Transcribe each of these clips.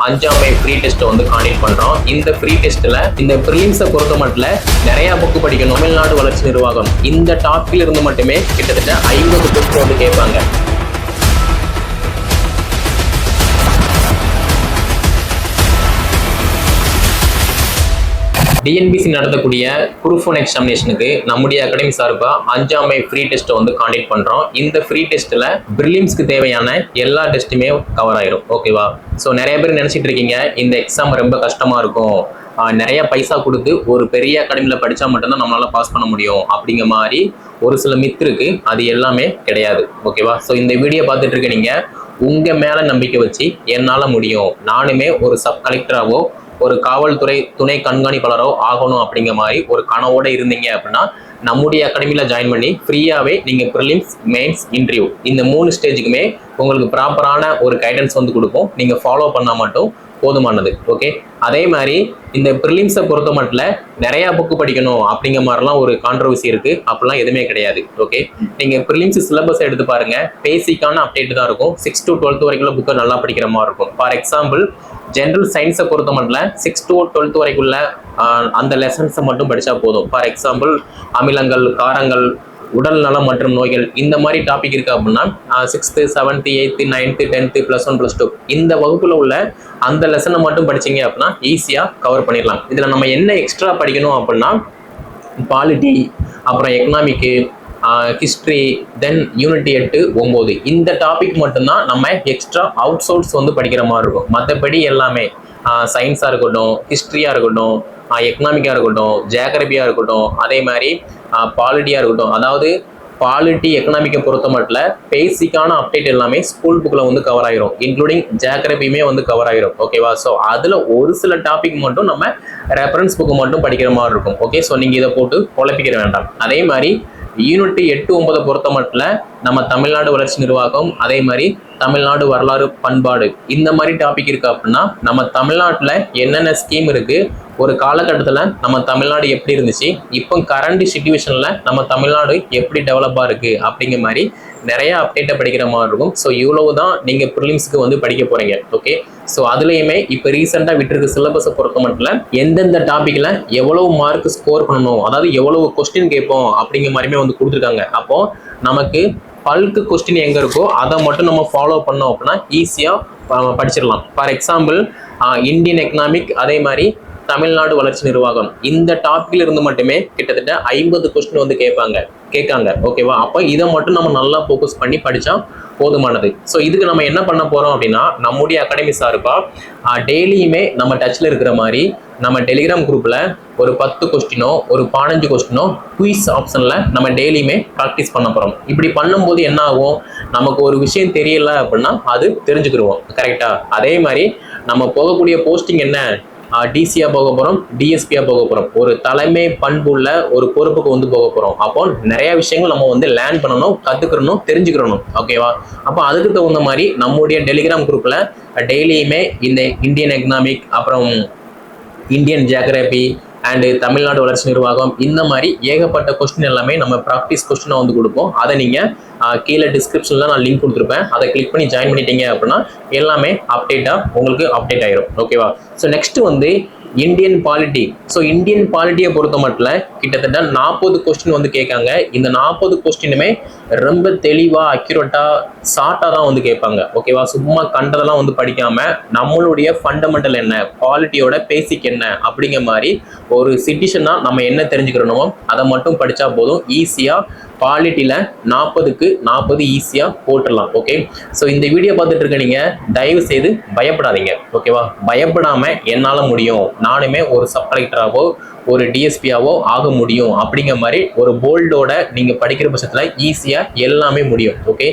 அஞ்சாமை free டெஸ்ட்டை வந்து contact பண்றோம். இந்த ஃப்ரீ டெஸ்ட்ல இந்த ப்ரிலிம்ஸை பொறுத்த மட்டும் நிறைய புக்கு படிக்கணும். தமிழ்நாடு வளர்ச்சி நிர்வாகம் இந்த டாபிக்ல இருந்து மட்டுமே கிட்டத்தட்ட 50 புக்கு வந்து கேட்பாங்க. டிஎன்பிசி நடத்தக்கூடிய ப்ரூஃப் ஒன் எக்ஸாமினேஷனுக்கு நம்முடைய அகாடமி சார்பாக அஞ்சாமை ஃப்ரீ டெஸ்ட்டை வந்து காண்டக்ட் பண்ணுறோம். இந்த ஃப்ரீ டெஸ்ட்டில் ப்ரிலிம்ஸ்க்கு தேவையான எல்லா டெஸ்ட்டுமே கவர் ஆயிரும். ஓகேவா? ஸோ நிறைய பேர் நினச்சிட்டு இருக்கீங்க இந்த எக்ஸாம் ரொம்ப கஷ்டமாக இருக்கும், நிறைய பைசா கொடுத்து ஒரு பெரிய அகாடமியில் படித்தா மட்டும்தான் நம்மளால பாஸ் பண்ண முடியும் அப்படிங்கிற மாதிரி ஒரு சில மித் இருக்கு. அது எல்லாமே கிடையாது. ஓகேவா? ஸோ இந்த வீடியோ பார்த்துட்டு இருக்க நீங்கள் உங்கள் மேலே நம்பிக்கை வச்சு என்னால் முடியும், நானுமே ஒரு சப் கலெக்டராகவோ ஒரு காவல்துறை துணை கண்காணிப்பாளரோ ஆகணும் அப்படிங்கிற மாதிரி ஒரு கனவோட இருந்தீங்க அப்படின்னா நம்முடைய அகாடமியில் ஜாயின் பண்ணி ஃப்ரீயாகவே நீங்கள் ப்ரிலிம்ஸ், மெயின்ஸ், இன்டர்வியூ இந்த 3 ஸ்டேஜுக்குமே உங்களுக்கு ப்ராப்பரான ஒரு கைடன்ஸ் வந்து கொடுப்போம். நீங்கள் ஃபாலோ பண்ணால் மட்டும் போதுமானது. ஓகே, அதே மாதிரி இந்த ப்ரிலிம்ஸை பொறுத்த மட்டும் நிறையா புக்கு படிக்கணும் அப்படிங்கிற மாதிரிலாம் ஒரு கான்ட்ரவர்சி இருக்குது. அப்படிலாம் எதுவுமே கிடையாது. ஓகே, நீங்கள் ப்ரிலிம்ஸ் சிலபஸ் எடுத்து பாருங்கள், பேசிக்கான அப்டேட் தான் இருக்கும். 6 to 12 வரைக்கும் புக்கை நல்லா படிக்கிற மாதிரி இருக்கும். ஃபார் எக்ஸாம்பிள் ஜென்ரல் சயின்ஸை பொறுத்த மட்டும் 6 to 12 வரைக்குள்ள அந்த லெசன்ஸை மட்டும் படித்தா போதும். ஃபார் எக்ஸாம்பிள் அமிலங்கள், காரங்கள், உடல் நலம் மற்றும் நோய்கள் இந்த மாதிரி டாபிக் இருக்கு அப்படின்னா 6th, 7th, 8th, 9th, 10th, +1, +2 இந்த வகுப்புல உள்ள அந்த லெசனை மட்டும் படிச்சீங்க அப்படின்னா ஈஸியாக கவர் பண்ணிடலாம். இதில் நம்ம என்ன எக்ஸ்ட்ரா படிக்கணும் அப்படின்னா பாலிட்டி, அப்புறம் எக்கனாமிக்கு, ஹிஸ்ட்ரி, தென் யூனிட் 8, 9 இந்த டாபிக் மட்டும்தான் நம்ம எக்ஸ்ட்ரா அவுட் சோர்ஸ் வந்து படிக்கிற மாதிரி இருக்கும். மற்றபடி எல்லாமே சயின்ஸாக இருக்கட்டும், ஹிஸ்ட்ரியாக இருக்கட்டும், எக்கனாமிக்காக இருக்கட்டும், ஜியாகிரபியாக இருக்கட்டும், அதே மாதிரி பாலிட்டியாக இருக்கட்டும், அதாவது பாலிட்டி, எக்கனாமிக்கை பொறுத்த மட்டும் பேசிக்கான அப்டேட் எல்லாமே ஸ்கூல் புக்கில் வந்து கவர் ஆகிரும். இன்க்ளூடிங் ஜியாகிரபியுமே வந்து கவர் ஆகிரும். ஓகேவா? ஸோ அதில் ஒரு சில டாபிக் மட்டும் நம்ம ரெஃபரன்ஸ் புக்கு மட்டும் படிக்கிற மாதிரி இருக்கும். ஓகே, ஸோ நீங்கள் இதை போட்டு குழப்பிக்கிற வேண்டாம். அதே மாதிரி யூனிட் 8, 9 பொறுத்த மட்டும் நம்ம தமிழ்நாடு வளர்ச்சி நிர்வாகம், அதே மாதிரி தமிழ்நாடு வரலாறு பண்பாடு இந்த மாதிரி டாபிக் இருக்கு அப்படின்னா நம்ம தமிழ்நாட்டில் என்னென்ன ஸ்கீம் இருக்கு, ஒரு காலகட்டத்தில் நம்ம தமிழ்நாடு எப்படி இருந்துச்சு, இப்போ கரண்ட் சிச்சுவேஷனில் நம்ம தமிழ்நாடு எப்படி டெவலப்பாக இருக்கு அப்படிங்கிற மாதிரி நிறைய அப்டேட்டை படிக்கிற மாதிரி இருக்கும். ஸோ இவ்வளவு தான் நீங்கள் ப்ரிலிம்ஸ்க்கு வந்து படிக்க போறீங்க. ஓகே, ஸோ அதுலேயுமே இப்போ ரீசெண்டாக விட்டுருக்க சிலபஸை பொறுத்த மட்டும் எந்தெந்த டாப்பிக்கில் எவ்வளவு மார்க் ஸ்கோர் பண்ணணும், அதாவது எவ்வளவு கொஸ்டின் கேட்போம் அப்படிங்கிற மாதிரியுமே வந்து கொடுத்துருக்காங்க. அப்போ நமக்கு பல்க்கு கொஸ்டின் எங்கே இருக்கோ அதை மட்டும் நம்ம ஃபாலோ பண்ணோம் அப்படின்னா ஈஸியாக படிச்சிடலாம். ஃபார் எக்ஸாம்பிள் இந்தியன் எக்கனாமிக், அதே மாதிரி தமிழ்நாடு வளர்ச்சி நிர்வாகம் இந்த டாபிக்ல இருந்து மட்டுமே கிட்டத்தட்ட 50 கொஸ்டின் வந்து கேட்காங்க. ஓகேவா? அப்போ இதை மட்டும் நம்ம நல்லா ஃபோக்கஸ் பண்ணி படித்தா போதுமானது. ஸோ இதுக்கு நம்ம என்ன பண்ண போகிறோம் அப்படின்னா நம்முடைய அகாடமி சார்பாக டெய்லியுமே நம்ம டச்சில் இருக்கிற மாதிரி நம்ம டெலிகிராம் குரூப்பில் ஒரு 10 கொஸ்டினோ ஒரு 15 கொஸ்டினோ குயிஸ் ஆப்ஷனில் நம்ம டெய்லியுமே ப்ராக்டிஸ் பண்ண போகிறோம். இப்படி பண்ணும்போது என்ன ஆகும், நமக்கு ஒரு விஷயம் தெரியல அப்படின்னா அது தெரிஞ்சுக்கிடுவோம். கரெக்டாக? அதே மாதிரி நம்ம போகக்கூடிய போஸ்டிங் என்ன, டிசியா போக போகிறோம், டிஎஸ்பியா போக போகிறோம், ஒரு தலைமை பண்புள்ள ஒரு பொறுப்புக்கு வந்து போக போகிறோம். அப்போ நிறைய விஷயங்கள் நம்ம வந்து லேர்ன் பண்ணணும், கற்றுக்கிறணும், தெரிஞ்சுக்கிறணும். ஓகேவா? அப்போ அதுக்கு தகுந்த மாதிரி நம்முடைய டெலிகிராம் குரூப்பில் டெய்லியுமே இந்த இந்தியன் எக்கனாமிக், அப்புறம் இந்தியன் ஜியாகிரபி அண்டு தமிழ்நாடு வளர்ச்சி நிர்வாகம் இந்த மாதிரி ஏகப்பட்ட கொஸ்டின் எல்லாமே நம்ம ப்ராக்டிஸ் கொஸ்டினை வந்து கொடுப்போம். அதை நீங்கள் கீழே டிஸ்கிரிப்ஷனில் நான் லிங்க் கொடுத்துருப்பேன், அதை கிளிக் பண்ணி ஜாயின் பண்ணிட்டீங்க அப்படின்னா எல்லாமே உங்களுக்கு அப்டேட் ஆயிரும். ஓகேவா? ஸோ நெக்ஸ்ட் வந்து இந்தியன் பாலிட்டி. ஸோ இந்தியன் பாலிட்டியை பொறுத்த மட்டும் கிட்டத்தட்ட 40 கொஸ்டின் வந்து கேட்காங்க. இந்த 40 கொஸ்டினுமே ரொம்ப தெளிவாக, அக்யூரேட்டாக, ஷார்ட்டாக தான் வந்து கேட்பாங்க. ஓகேவா? சும்மா கண்டதெல்லாம் வந்து படிக்காம நம்மளுடைய ஃபண்டமெண்டல் என்ன, பாலிட்டியோட பேசிக் என்ன அப்படிங்கிற மாதிரி ஒரு சிட்டிஷனாக நம்ம என்ன தெரிஞ்சுக்கிறோமோ அதை மட்டும் படித்தா போதும். ஈஸியாக பாலிட்டியில் 40க்கு 40 ஈஸியாக போட்டுடலாம். ஓகே, ஸோ இந்த வீடியோ பார்த்துட்டு இருக்க நீங்கள் தயவு செய்து பயப்படாதீங்க. ஓகேவா? பயப்படாமல் என்னால் முடியும், நானுமே ஒரு சப் கலெக்டராகவோ ஒரு டிஎஸ்பியாவோ ஆக முடியும் அப்படிங்கிற மாதிரி ஒரு போல்டோட நீங்கள் படிக்கிற பட்சத்தில் ஈஸியாக எல்லாமே முடியும். ஓகே,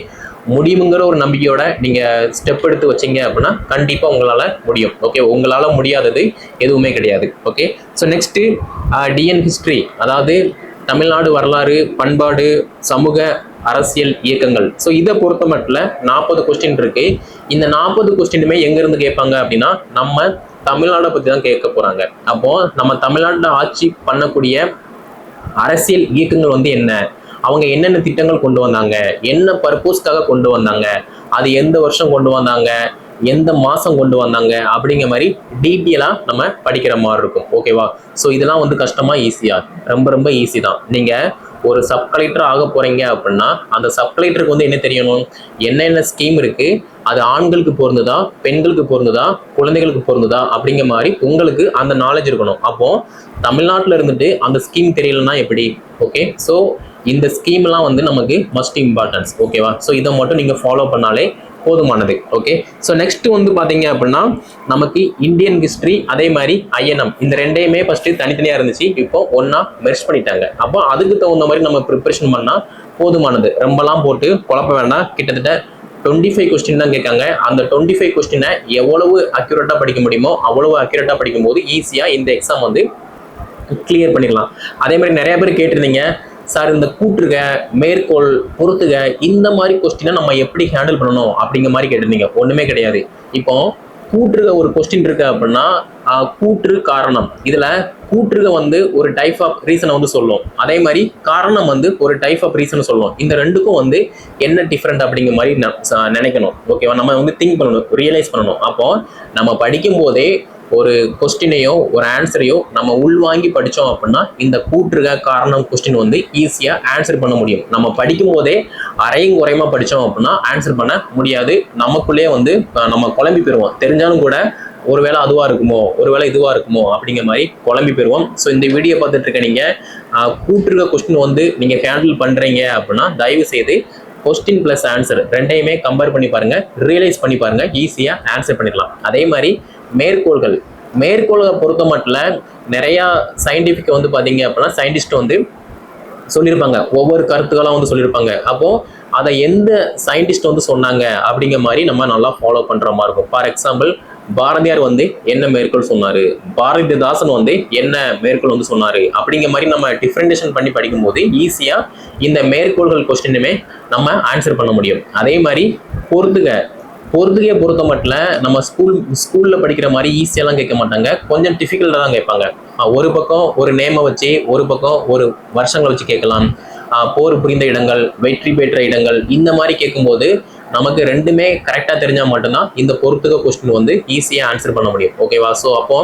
முடியுங்கிற ஒரு நம்பிக்கையோட நீங்கள் ஸ்டெப் எடுத்து வச்சிங்க அப்படின்னா கண்டிப்பாக உங்களால் முடியும். ஓகே, உங்களால் முடியாதது எதுவுமே கிடையாது. Okay, so next TN history, அதாவது தமிழ்நாடு வரலாறு பண்பாடு சமூக அரசியல் இயக்கங்கள். ஸோ இதை பொறுத்த மட்டும் 40 கொஸ்டின் இருக்கு. இந்த 40 கொஸ்டினுமே எங்கேருந்து கேட்பாங்க அப்படின்னா நம்ம தமிழ்நாடை பற்றி தான் கேட்க போகிறாங்க. அப்போது நம்ம தமிழ்நாட்டில் ஆட்சி பண்ணக்கூடிய அரசியல் இயக்கங்கள் வந்து என்ன, அவங்க என்னென்ன திட்டங்கள் கொண்டு வந்தாங்க, என்ன பர்பஸ்க்காக கொண்டு வந்தாங்க, அது எந்த வருஷம் கொண்டு வந்தாங்க, எந்த மாதம் கொண்டு வந்தாங்க அப்படிங்கிற மாதிரி டீட்டெயிலாக நம்ம படிக்கிற மாதிரி இருக்கும். ஓகேவா? ஸோ இதெல்லாம் வந்து கஷ்டமா ஈஸியா? ரொம்ப ரொம்ப ஈஸி தான். நீங்கள் ஒரு சப் கலெக்டர் ஆக போறீங்க அப்படின்னா அந்த சப் கலெக்டருக்கு வந்து என்ன தெரியணும், என்னென்ன ஸ்கீம் இருக்கு, அது ஆண்களுக்கு பொருந்துதா, பெண்களுக்கு பொருந்துதா, குழந்தைகளுக்கு பொருந்துதா அப்படிங்கிற மாதிரி உங்களுக்கு அந்த நாலேஜ் இருக்கணும். அப்போ தமிழ்நாட்டில் இருந்துட்டு அந்த ஸ்கீம் தெரியலன்னா எப்படி? ஓகே, ஸோ இந்த ஸ்கீம்லாம் வந்து நமக்கு மஸ்ட் இம்பார்ட்டன்ஸ். ஓகேவா? ஸோ இதை மட்டும் நீங்கள் ஃபாலோ பண்ணாலே போதுமானது. ஓகே, ஸோ நெக்ஸ்ட் வந்து பார்த்தீங்க அப்படின்னா நமக்கு இந்தியன் ஹிஸ்ட்ரி அதே மாதிரி ஐஎன்எம் இந்த ரெண்டையுமே ஃபர்ஸ்ட் தனித்தனியாக இருந்துச்சு, இப்போ ஒன்னா மெர்ஜ் பண்ணிட்டாங்க. அப்போ அதுக்கு தகுந்த மாதிரி நம்ம ப்ரிப்பரேஷன் பண்ணால் போதுமானது. ரொம்பலாம் போட்டு குழப்ப வேண்டாம். கிட்டத்தட்ட 25 கொஸ்டின் தான் கேட்காங்க. அந்த 25 கொஸ்டினை எவ்வளவு அக்யூரேட்டாக படிக்க முடியுமோ அவ்வளவு அக்யூரேட்டாக படிக்கும் போது ஈஸியாக இந்த எக்ஸாம் வந்து கிளியர் பண்ணிடலாம். அதே மாதிரி நிறைய பேர் கேட்டிருந்தீங்க, சார் இந்த கூட்டுக, மேற்கோள், பொறுத்துக இந்த மாதிரி கொஸ்டினை நம்ம எப்படி ஹேண்டில் பண்ணணும் அப்படிங்கிற மாதிரி கேட்டிருந்தீங்க. ஒண்ணுமே கிடையாது. இப்போ கூட்டுக ஒரு கொஸ்டின் இருக்கு அப்படின்னா கூற்று காரணம், இதுல கூற்றுக வந்து ஒரு டைப் ஆஃப் ரீசனை வந்து சொல்லும், அதே மாதிரி காரணம் வந்து ஒரு டைப் ஆஃப் ரீசன் சொல்லும். இந்த ரெண்டுக்கும் வந்து என்ன டிஃப்ரெண்ட் அப்படிங்கிற மாதிரி நினைக்கணும். ஓகேவா? நம்ம வந்து திங்க் பண்ணணும், ரியலைஸ் பண்ணணும். அப்போ நம்ம படிக்கும் போதே ஒரு கொஸ்டினையோ ஒரு ஆன்சரையோ நம்ம உள்வாங்கி படித்தோம் அப்படின்னா இந்த கூற்றுக காரணம் கொஸ்டின் வந்து ஈஸியாக ஆன்சர் பண்ண முடியும். நம்ம படிக்கும் போதே அரையும் குறையமா படித்தோம் அப்படின்னா ஆன்சர் பண்ண முடியாது. நமக்குள்ளேயே வந்து நம்ம குழம்பி போயிடுவோம். தெரிஞ்சாலும் கூட ஒருவேளை அதுவா இருக்குமோ, ஒருவேளை இதுவா இருக்குமோ அப்படிங்கிற மாதிரி குழம்பி போயிடுவோம். ஸோ இந்த வீடியோ பார்த்துட்டு இருக்க நீங்க கூற்றுக கொஸ்டின் வந்து நீங்க ஹேண்டில் பண்றீங்க அப்படின்னா தயவு செய்து கொஸ்டின் பிளஸ் ஆன்சர் ரெண்டையுமே கம்பேர் பண்ணி பாருங்க, ரியலைஸ் பண்ணி பாருங்க, ஈஸியா ஆன்சர் பண்ணிடலாம். அதே மாதிரி மேற்கோள்களை பொறுத்த மட்டும் நிறைய சயின்டிபிக் வந்து பாத்தீங்க அப்படின்னா சயின்டிஸ்ட் வந்து சொல்லியிருப்பாங்க, ஒவ்வொரு கருத்துக்களாக வந்து சொல்லியிருப்பாங்க. அப்போ அதை எந்த சயின்டிஸ்ட் வந்து சொன்னாங்க அப்படிங்கிற மாதிரி நம்ம நல்லா ஃபாலோ பண்ற மாதிரி இருக்கும். ஃபார் எக்ஸாம்பிள், பாரதியார் வந்து என்ன மேற்கோள் சொன்னாரு, பாரதிதாசன் வந்து என்ன மேற்கோள் வந்து சொன்னாரு அப்படிங்கிற மாதிரி நம்ம டிஃபரன்ஷியேஷன் பண்ணி படிக்கும்போது ஈஸியா இந்த மேற்கோள்கள் கொஸ்டினுமே நம்ம ஆன்சர் பண்ண முடியும். அதே மாதிரி பொறுத்துகையை பொறுத்த மட்டும் நம்ம ஸ்கூல்ல படிக்கிற மாதிரி ஈஸியெல்லாம் கேட்க மாட்டாங்க, கொஞ்சம் டிஃபிகல்ட்டாக தான் கேட்பாங்க. ஒரு பக்கம் ஒரு நேமை வச்சு, ஒரு பக்கம் ஒரு வருஷங்களை வச்சு கேட்கலாம். போர் புரிந்த இடங்கள், வெற்றி பெற்ற இடங்கள், இந்த மாதிரி கேட்கும்போது நமக்கு ரெண்டுமே கரெக்டாக தெரிஞ்சால் மட்டும்தான் இந்த பொறுத்துக கொஸ்டின் வந்து ஈஸியாக ஆன்சர் பண்ண முடியும். ஓகேவா? ஸோ அப்போ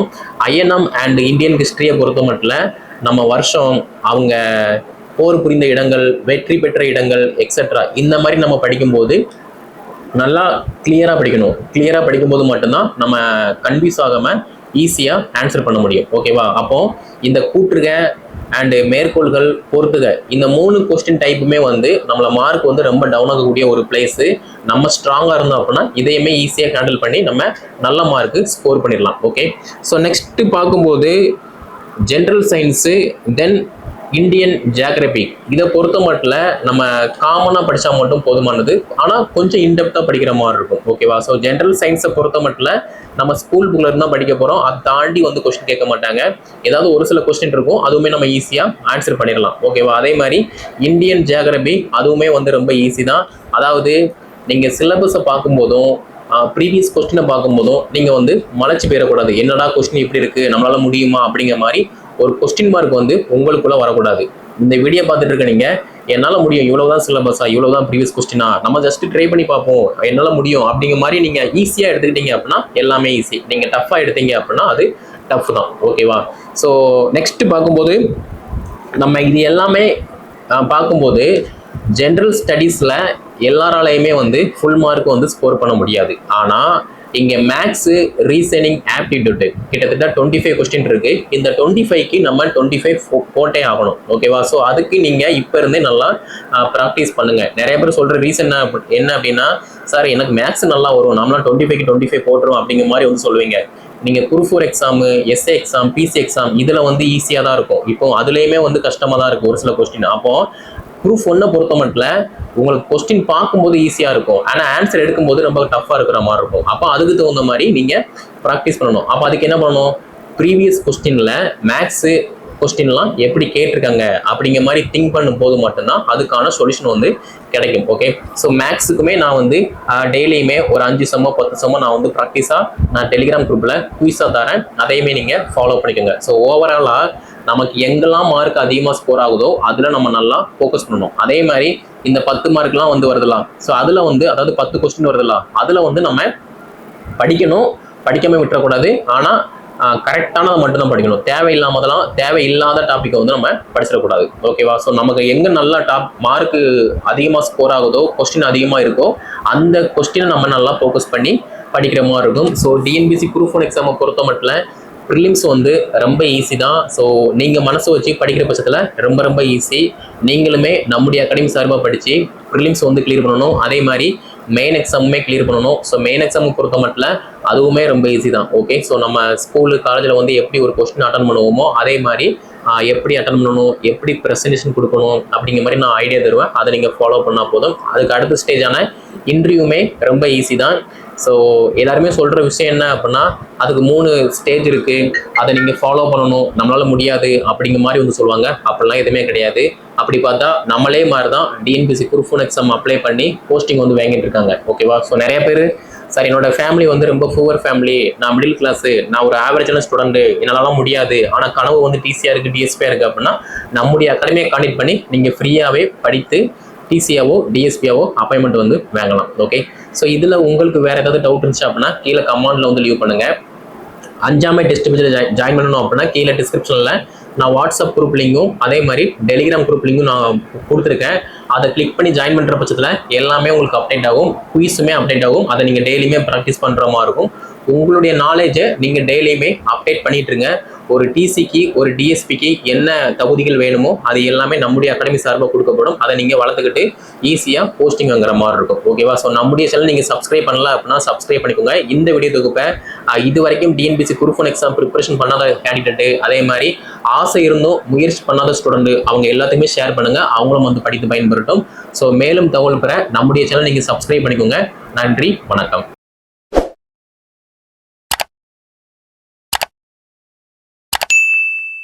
ஐஎன்எம் அண்ட் இந்தியன் ஹிஸ்டரியை பொறுத்த மட்டும் நம்ம வருஷம், அவங்க போர் புரிந்த இடங்கள், வெற்றி பெற்ற இடங்கள் எக்ஸெட்ரா இந்த மாதிரி நம்ம படிக்கும்போது நல்லா கிளியரா படிக்கணும். கிளியரா படிக்கும்போது மட்டும்தான் நம்ம கன்ஃபியூஸ் ஆகாம ஈஸியா ஆன்சர் பண்ண முடியும். ஓகேவா? அப்போ இந்த கூற்றுக அண்ட் மேற்கோள்கள், பொறுத்துக இந்த 3 கொஸ்டின் டைப்புமே வந்து நம்மள மார்க் வந்து ரொம்ப டவுன் ஆகக்கூடிய ஒரு பிளேஸ். நம்ம ஸ்ட்ராங்கா இருந்தோம் அப்படின்னா இதையுமே ஈஸியா ஹேண்டில் பண்ணி நம்ம நல்ல மார்க் ஸ்கோர் பண்ணிடலாம். ஓகே, ஸோ நெக்ஸ்ட் பார்க்கும்போது ஜென்ரல் சயின்ஸு, தென் இந்தியன் ஜியாகிரபி இதை பொறுத்த மட்டும் நம்ம காமனாக படித்தா மட்டும் போதுமானது, ஆனால் கொஞ்சம் இன்டெப்த்தாக படிக்கிற மாதிரி இருக்கும். ஓகேவா? ஸோ ஜென்ரல் சயின்ஸை பொறுத்த மட்டும் நம்ம ஸ்கூல் புக்கில் இருந்தால் படிக்க போகிறோம், அதை தாண்டி வந்து கொஸ்டின் கேட்க மாட்டாங்க. ஏதாவது ஒரு சில கொஸ்டின் இருக்கும், அதுவுமே நம்ம ஈஸியாக ஆன்சர் பண்ணிடலாம். ஓகேவா? அதே மாதிரி இந்தியன் ஜியாகிரபி அதுவுமே வந்து ரொம்ப ஈஸி தான். அதாவது நீங்கள் சிலபஸை பார்க்கும்போதும் ப்ரீவியஸ் கொஸ்டினை பார்க்கும்போதும் நீங்கள் வந்து மலைச்சு போயிடக்கூடாது. என்னடா கொஸ்டின் இப்படி இருக்குது, நம்மளால முடியுமா அப்படிங்கிற மாதிரி ஒரு கொஸ்டின் மார்க் வந்து உங்களுக்குள்ள வரக்கூடாது. இந்த வீடியோ பார்த்துட்டு இருக்க நீங்க என்னால முடியும், இவ்வளவுதான் சிலபஸா, இவ்வளவுதான் ப்ரீவியஸ் கொஸ்டினா, நம்ம ஜஸ்ட் ட்ரை பண்ணி பார்ப்போம், என்னால முடியும் அப்படிங்கிற மாதிரி நீங்க ஈஸியா எடுத்துக்கிட்டீங்க அப்படின்னா எல்லாமே ஈஸி. நீங்க டஃபா எடுத்தீங்க அப்படின்னா அது டஃப் தான். ஓகேவா? ஸோ நெக்ஸ்ட் பார்க்கும்போது நம்ம இது எல்லாமே பார்க்கும்போது ஜென்ரல் ஸ்டடீஸ்ல எல்லாராலையுமே வந்து ஃபுல் மார்க் வந்து ஸ்கோர் பண்ண முடியாது. ஆனா இங்க மேக்ஸ், ரீசனிங், ஆப்டிடியூட் கிட்டத்தட்ட 25 கொஸ்டின் இருக்கு. இந்த 25க்கு நம்ம 25 போட்டே ஆகணும். ஓகேவா? ஸோ அதுக்கு நீங்க இப்ப இருந்தே நல்லா ப்ராக்டிஸ் பண்ணுங்க. நிறைய பேர் சொல்ற ரீசன் என்ன அப்படின்னா, சார் எனக்கு மேக்ஸ் நல்லா வரும், நம்மளாம் 25க்கு 25 போட்டுரும் அப்படிங்கிற மாதிரி வந்து சொல்லுவீங்க. நீங்க group 4 exam, SA exam, PC exam இதுல வந்து ஈஸியா தான் இருக்கும். இப்போ அதுலயுமே வந்து கஷ்டமா தான் இருக்கும் ஒரு சில கொஸ்டின். அப்போ குரூப் 1 பொறுத்த மட்டும் உங்களுக்கு கொஸ்டின் பார்க்கும்போது ஈஸியா இருக்கும், ஆனா ஆன்சர் எடுக்கும்போது ரொம்ப டஃபா இருக்கிற மாதிரி இருக்கும். அப்போ அதுக்கு தகுந்த மாதிரி நீங்க ப்ராக்டிஸ் பண்ணணும். அப்போ அதுக்கு என்ன பண்ணணும், ப்ரீவியஸ் கொஸ்டின்ல மேக்ஸ் கொஸ்டின்லாம் எப்படி கேட்டிருக்காங்க அப்படிங்கிற மாதிரி திங்க் பண்ணும் போது மட்டும்தான் அதுக்கான சொல்யூஷன் வந்து கிடைக்கும். ஓகே, ஸோ மேக்ஸுக்குமே நான் வந்து டெய்லியுமே ஒரு 5 சம்மோ 10 சம்மோ நான் வந்து ப்ராக்டிஸாக நான் டெலிகிராம் குரூப்ல குயிஸாக தரேன், அதையுமே நீங்கள் ஃபாலோ பண்ணிக்கோங்க. ஸோ ஓவராலாக நமக்கு எங்கெல்லாம் மார்க் அதிகமாக ஸ்கோர் ஆகுதோ அதில் நம்ம நல்லா ஃபோக்கஸ் பண்ணணும். அதே மாதிரி இந்த 10 மார்க்லாம் வந்து வருதுலாம், ஸோ அதில் வந்து அதாவது 10 கொஸ்டின் வருதுலாம், அதில் வந்து நம்ம படிக்கணும், படிக்காம விட்டுறக்கூடாது. ஆனால் கரெக்டானதை மட்டும்தான் படிக்கணும். தேவையில்லாத டாப்பிக்கை வந்து நம்ம படிச்சிடக்கூடாது. ஓகேவா? ஸோ நமக்கு எங்கே நல்லா மார்க்கு அதிகமாக ஸ்கோர் ஆகுதோ, கொஸ்டின் அதிகமாக இருக்கோ, அந்த கொஸ்டினை நம்ம நல்லா ஃபோக்கஸ் பண்ணி படிக்கிற மாதிரி இருக்கும். ஸோ டிஎன்பிசி குரூப் 1 எக்ஸாமை பொறுத்த மட்டும் ப்ரிலிம்ஸ் வந்து ரொம்ப ஈஸி தான். ஸோ நீங்கள் மனசை வச்சு படிக்கிற பட்சத்தில் ரொம்ப ரொம்ப ஈஸி. நீங்களுமே நம்முடைய அகாடமி சார்பாக படித்து ப்ரிலிம்ஸ் வந்து கிளியர் பண்ணணும். அதே மாதிரி மெயின் எக்ஸாமுமே கிளியர் பண்ணணும். ஸோ மெயின் எக்ஸாம் பொறுத்த மட்டும் அதுவுமே ரொம்ப ஈஸி தான். ஓகே, ஸோ நம்ம ஸ்கூலு காலேஜில் வந்து எப்படி ஒரு கொஸ்டின் அட்டன் பண்ணுவோமோ அதே மாதிரி எப்படி அட்டன் பண்ணணும், எப்படி ப்ரெசன்டேஷன் கொடுக்கணும் அப்படிங்கிற மாதிரி நான் ஐடியா தருவேன். அதை நீங்கள் ஃபாலோ பண்ணால் போதும். அதுக்கு அடுத்த ஸ்டேஜான இன்டர்வியூமே ரொம்ப ஈஸி தான். ஸோ எல்லாருமே சொல்கிற விஷயம் என்ன அப்படின்னா, அதுக்கு 3 ஸ்டேஜ் இருக்குது, அதை நீங்கள் ஃபாலோ பண்ணணும், நம்மளால் முடியாது அப்படிங்கிற மாதிரி வந்து சொல்லுவாங்க. அப்படிலாம் எதுவுமே கிடையாது. அப்படி பார்த்தா நம்மளே மாதிரி தான் டிஎன்பிசி குரூப் 1 எக்ஸாம் அப்ளை பண்ணி போஸ்டிங் வந்து வாங்கிட்டு இருக்காங்க. ஓகேவா? ஸோ நிறைய பேர் சார் என்னோட ஃபேமிலி வந்து ரொம்ப புவர் ஃபேமிலி, நான் மிடில் கிளாஸு, நான் ஒரு ஆவரேஜான ஸ்டூடெண்ட்டு, என்னாலலாம் முடியாது, ஆனால் கனவு வந்து டிசியாக இருக்குது, டிஎஸ்பியாக இருக்குது அப்படின்னா நம்முடைய அகாடமியை கான்டெக்ட் பண்ணி நீங்கள் ஃப்ரீயாகவே படித்து டிசியாவோ டிஎஸ்பியாவோ அப்பாயின்மெண்ட் வந்து வாங்கலாம். ஓகே, ஸோ இதில் உங்களுக்கு வேறு ஏதாவது டவுட் இருந்துச்சு அப்படின்னா கீழே கமெண்ட்டில் வந்து லீவ் பண்ணுங்கள். 5ஆம் டெஸ்ட் பேஜில் ஜாயின் பண்ணணும் அப்படின்னா கீழே டிஸ்கிரிப்ஷனில் நான் வாட்ஸ்அப் குரூப் லிங்கும் அதே மாதிரி டெலிகிராம் குரூப் லிங்கும் நான் கொடுத்துருக்கேன். அதை கிளிக் பண்ணி ஜாயின் பண்ணுற பட்சத்தில் எல்லாமே உங்களுக்கு அப்டேட் ஆகும், குயிஸுமே அப்டேட் ஆகும். அதை நீங்கள் டெய்லியுமே ப்ராக்டிஸ் பண்ணுற மாதிரி இருக்கும். உங்களுடைய நாலேஜை நீங்கள் டெய்லியுமே அப்டேட் பண்ணிட்டுருங்க. ஒரு டிசிக்கு ஒரு டிஎஸ்பிக்கு என்ன தகுதிகள் வேணுமோ அது எல்லாமே நம்முடைய அகாடமி சார்பாக கொடுக்கப்படும். அதை நீங்கள் வளர்த்துக்கிட்டு ஈஸியாக போஸ்டிங் வாங்குற மாதிரி இருக்கும். ஓகேவா? ஸோ நம்முடைய சேனல் நீங்கள் சப்ஸ்கிரைப் பண்ணல அப்படின்னா சப்ஸ்கிரைப் பண்ணிக்கோங்க. இந்த வீடியோ தொகுப்பை இது வரைக்கும் டிஎன்பிசி குரூப் 1 எக்ஸாம் ப்ரிப்பரேஷன் பண்ணாத கேண்டிடேட்டு, அதே மாதிரி ஆசை இருந்தும் முயற்சி பண்ணாத ஸ்டூடெண்ட், அவங்க எல்லாத்தையுமே ஷேர் பண்ணுங்கள். அவங்களும் வந்து படித்து பயன்பெறட்டும். ஸோ மேலும் தகவல் பெற நம்முடைய சேனல் நீங்கள் சப்ஸ்கிரைப் பண்ணிக்கோங்க. நன்றி, வணக்கம்.